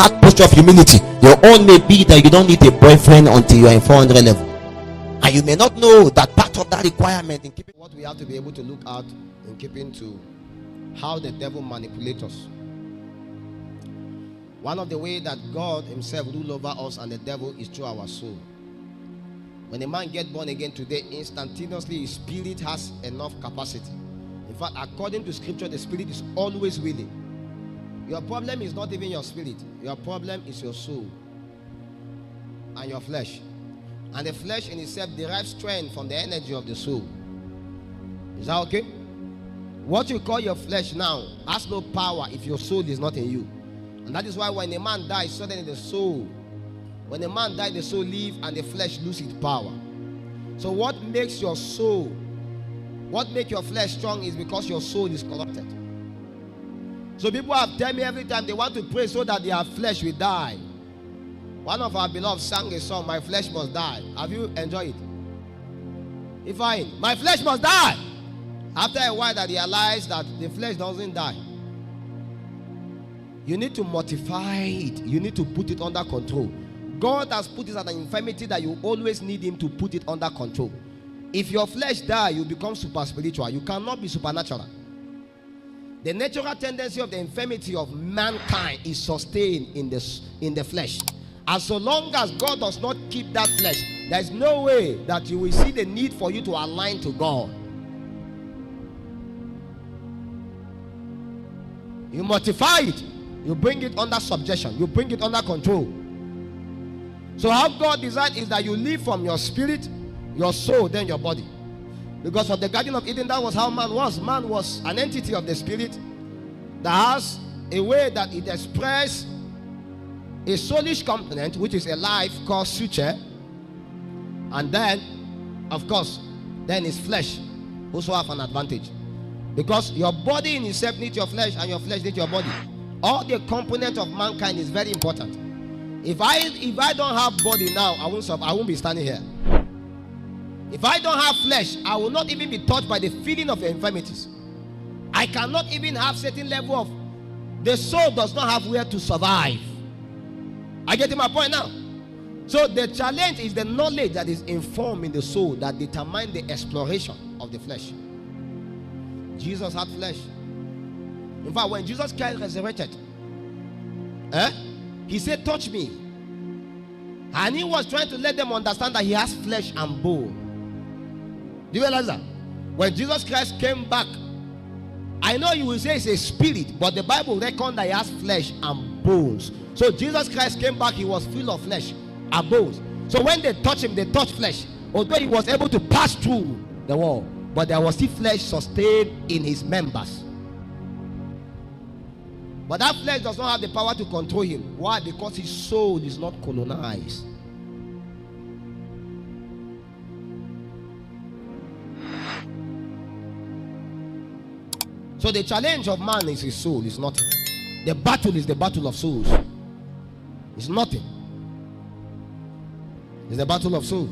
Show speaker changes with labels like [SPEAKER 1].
[SPEAKER 1] Heart posture of humility. Your own may be that you don't need a boyfriend until you are in 400 level, and you may not know that part of that requirement in keeping
[SPEAKER 2] what we have to be able to look at in keeping to how the devil manipulates us. One of the ways that God himself rule over us and the devil is through our soul. When a man gets born again today, instantaneously his spirit has enough capacity. In fact, according to scripture, the spirit is always willing. Your problem is not even your spirit. Your problem is your soul and your flesh. And the flesh in itself derives strength from the energy of the soul. Is that okay? What you call your flesh now has no power if your soul is not in you. And that is why when a man dies, suddenly the soul, when a man dies, the soul leaves and the flesh loses its power. So what makes your soul, what makes your flesh strong is because your soul is corrupted. So people have told me every time they want to pray so that their flesh will die. One of our beloved sang a song, "My flesh must die." Have you enjoyed it? If my flesh must die. After a while that realized that the flesh doesn't die. You need to mortify it. You need to put it under control. God has put it as an infirmity that you always need him to put it under control. If your flesh dies, you become super spiritual. You cannot be supernatural. The natural tendency of the infirmity of mankind is sustained in the flesh. And so long as God does not keep that flesh, there is no way that you will see the need for you to align to God. You mortify it. You bring it under subjection. You bring it under control. So how God designed is that you live from your spirit, your soul, then your body. Because of the Garden of Eden, that was how man was. Man was an entity of the spirit that has a way that it expresses a soulish component, which is a life called suture. And then, of course, then his flesh also have an advantage. Because your body in itself needs your flesh and your flesh needs your body. All the components of mankind is very important. If I don't have body now, I won't be standing here. If I don't have flesh, I will not even be touched by the feeling of the infirmities. I cannot even have certain level of, the soul does not have where to survive. I get to my point now. So the challenge is the knowledge that is informed in the soul that determines the exploration of the flesh. Jesus had flesh. In fact, when Jesus Christ resurrected, he said, "Touch me." And he was trying to let them understand that he has flesh and bone. Do you realize that? When Jesus Christ came back, I know you will say it's a spirit, but the Bible reckons that he has flesh and bones. So Jesus Christ came back, he was full of flesh and bones. So when they touched him, they touched flesh. Although he was able to pass through the wall, but there was still flesh sustained in his members. But that flesh does not have the power to control him. Why? Because his soul is not colonized. So the challenge of man is his soul, is nothing. The battle is the battle of souls. It's nothing. It's the battle of souls.